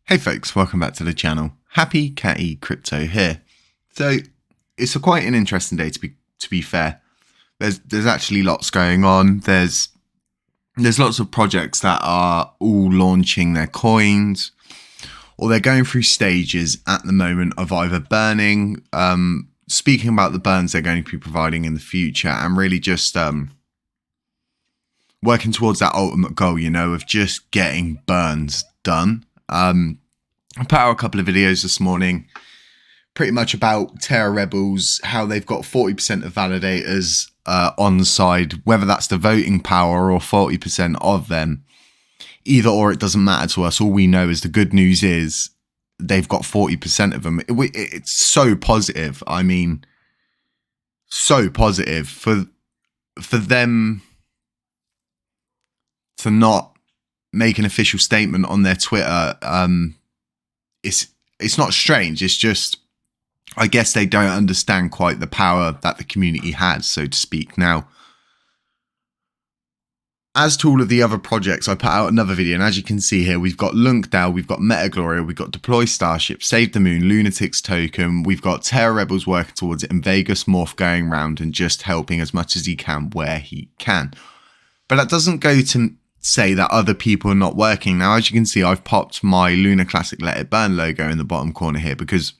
Hey folks, welcome back to the channel. Happy Catty Crypto here. So it's quite an interesting day to be fair. There's actually lots going on. There's lots of projects that are all launching their coins, or they're going through stages at the moment of either burning, speaking about the burns they're going to be providing in the future, and really just working towards that ultimate goal, of just getting burns done. I put out a couple of videos this morning pretty much about Terra Rebels, how they've got 40% of validators on the side, whether that's the voting power or 40% of them. Either or, it doesn't matter to us. All we know is the good news is they've got 40% of them. It's so positive. I mean, so positive for them to not make an official statement on their Twitter. It's not strange. It's just, I guess they don't understand quite the power that the community has, so to speak. Now, as to all of the other projects, I put out another video, and as you can see here, we've got LunkDAO, we've got Metagloria, we've got Deploy Starship, Save the Moon, Lunatics Token, we've got Terra Rebels working towards it, and Vegas Morph going around and just helping as much as he can where he can. But that doesn't go to say that other people are not working. Now, as you can see, I've popped my Lunar Classic Let It Burn logo in the bottom corner here because,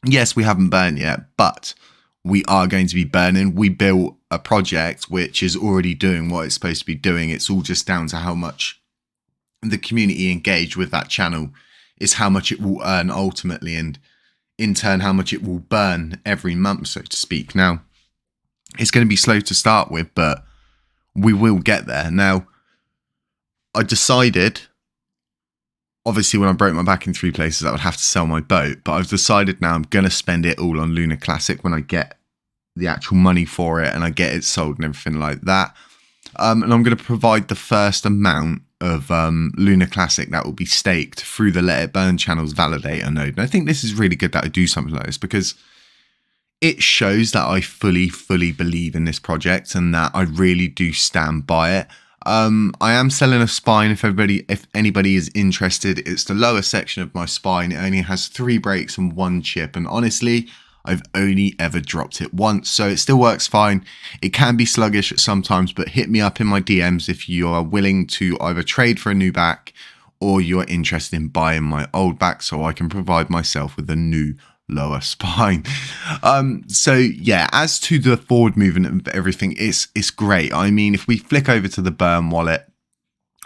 yes, we haven't burned yet, but we are going to be burning. We built a project which is already doing what it's supposed to be doing. It's all just down to how much the community engage with that channel is how much it will earn ultimately, and in turn how much it will burn every month, so to speak. Now, it's going to be slow to start with, but we will get there. Now, I decided, obviously when I broke my back in 3 places, I would have to sell my boat, but I've decided now I'm going to spend it all on Lunar Classic when I get the actual money for it and I get it sold and everything like that. And I'm going to provide the first amount of Lunar Classic that will be staked through the Let It Burn channel's validator node. And I think this is really good that I do something like this because it shows that I fully believe in this project and that I really do stand by it. I am selling a spine if anybody is interested. It's the lower section of my spine. It only has 3 breaks and 1 chip, and honestly, I've only ever dropped it once, so it still works fine. It can be sluggish at sometimes, but hit me up in my DMs if you are willing to either trade for a new back or you're interested in buying my old back so I can provide myself with a new lower spine. So yeah, as to the forward movement of everything, it's great. I mean, if we flick over to the burn wallet,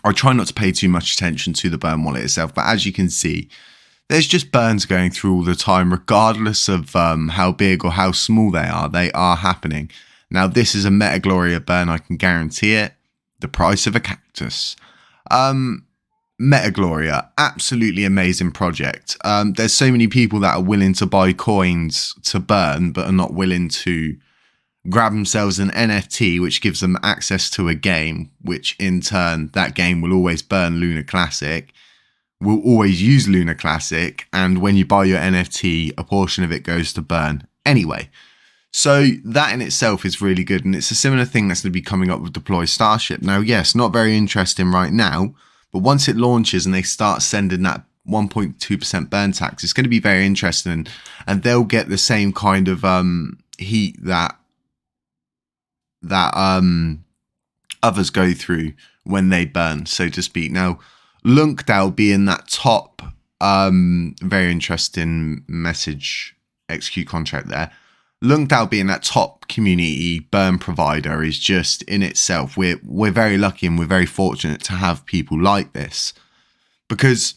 I try not to pay too much attention to the burn wallet itself, but as you can see, there's just burns going through all the time, regardless of how big or how small they are happening. Now, this is a Metagloria burn, I can guarantee it. The price of a cactus. Metagloria, absolutely amazing project. There's so many people that are willing to buy coins to burn, but are not willing to grab themselves an NFT, which gives them access to a game, which in turn, that game will always burn Lunar Classic, will always use Lunar Classic, and when you buy your NFT, a portion of it goes to burn anyway. So that in itself is really good, and it's a similar thing that's going to be coming up with Deploy Starship. Now, yes, not very interesting right now, but once it launches and they start sending that 1.2% burn tax, it's going to be very interesting, and they'll get the same kind of heat that others go through when they burn, so to speak. Now, LunkDAO being that top, very interesting message execute contract there. LunkDAO being that top community burn provider is just in itself, we're very lucky and we're very fortunate to have people like this, because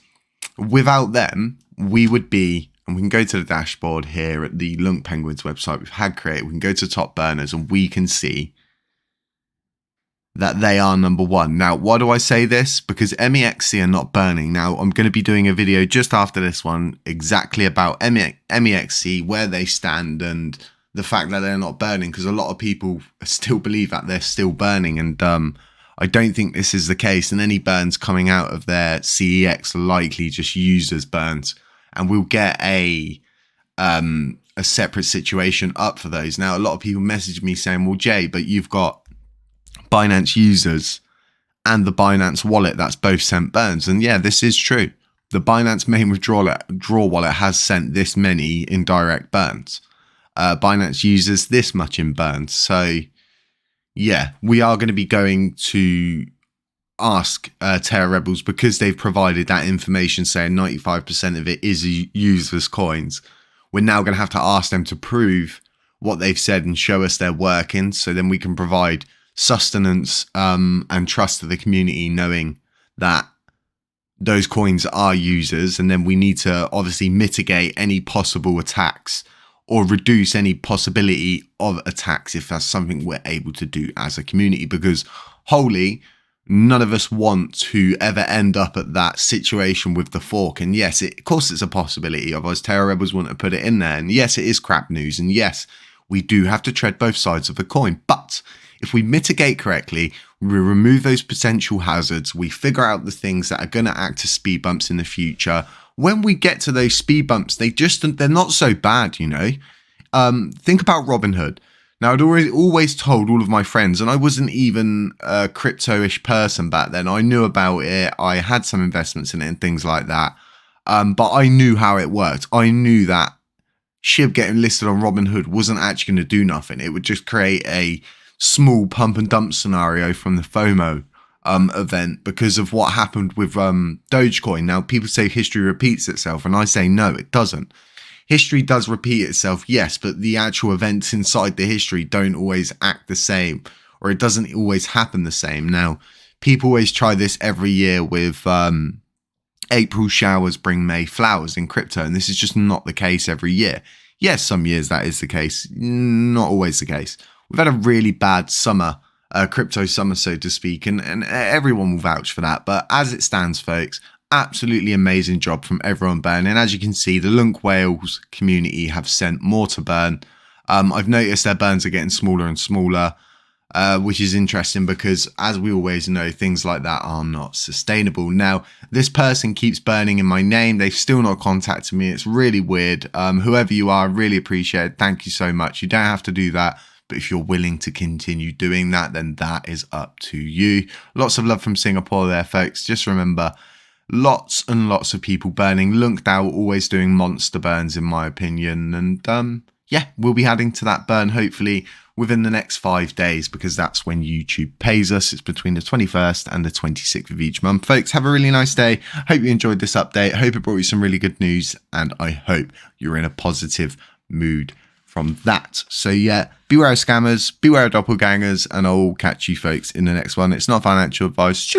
without them, we would be, and we can go to the dashboard here at the Lunk Penguins website we've had created, we can go to top burners and we can see that they are number 1. Now, why do I say this? Because MEXC are not burning. Now, I'm going to be doing a video just after this one exactly about MEXC, where they stand, and the fact that they're not burning, because a lot of people still believe that they're still burning, and I don't think this is the case, and any burns coming out of their CEX are likely just used as burns, and we'll get a separate situation up for those. Now, a lot of people message me saying, well, Jay, but you've got Binance users and the Binance wallet that's both sent burns. And yeah, this is true. the Binance main withdrawal wallet has sent this many indirect burns. Binance uses this much in burns. So yeah, we are going to be going to ask Terra Rebels, because they've provided that information saying 95% of it is used as coins. We're now going to have to ask them to prove what they've said and show us their workings, so then we can provide sustenance and trust to the community, knowing that those coins are users. And then we need to obviously mitigate any possible attacks or reduce any possibility of attacks if that's something we're able to do as a community, because wholly, none of us want to ever end up at that situation with the fork. And yes, of course it's a possibility, otherwise Terra Rebels wouldn't have put it in there. And yes, it is crap news. And yes, we do have to tread both sides of the coin. But if we mitigate correctly, we remove those potential hazards, we figure out the things that are going to act as speed bumps in the future. When we get to those speed bumps, they're not so bad, you know. Think about Robinhood. Now, I'd always told all of my friends, and I wasn't even a crypto-ish person back then. I knew about it. I had some investments in it and things like that. But I knew how it worked. I knew that SHIB getting listed on Robinhood wasn't actually going to do nothing. It would just create a small pump and dump scenario from the FOMO event because of what happened with Dogecoin. Now, people say history repeats itself, and I say no, it doesn't. History does repeat itself, yes, but the actual events inside the history don't always act the same, or it doesn't always happen the same. Now, people always try this every year with April showers bring May flowers in crypto, and this is just not the case every year. Yes, some years that is the case, not always the case. We've had a really bad summer, crypto summer, so to speak, and everyone will vouch for that. But as it stands, folks, absolutely amazing job from everyone burning. As you can see, the Lunk Whales community have sent more to burn. I've noticed their burns are getting smaller and smaller, which is interesting because, as we always know, things like that are not sustainable. Now, this person keeps burning in my name. They've still not contacted me. It's really weird. Whoever you are, really appreciate it. Thank you so much. You don't have to do that. But if you're willing to continue doing that, then that is up to you. Lots of love from Singapore there, folks. Just remember, lots and lots of people burning. Lunkdao always doing monster burns, in my opinion. And yeah, we'll be adding to that burn, hopefully, within the next 5 days, because that's when YouTube pays us. It's between the 21st and the 26th of each month. Folks, have a really nice day. Hope you enjoyed this update. Hope it brought you some really good news. And I hope you're in a positive mood from that. So yeah, beware of scammers, beware of doppelgangers, and I'll catch you folks in the next one. It's not financial advice.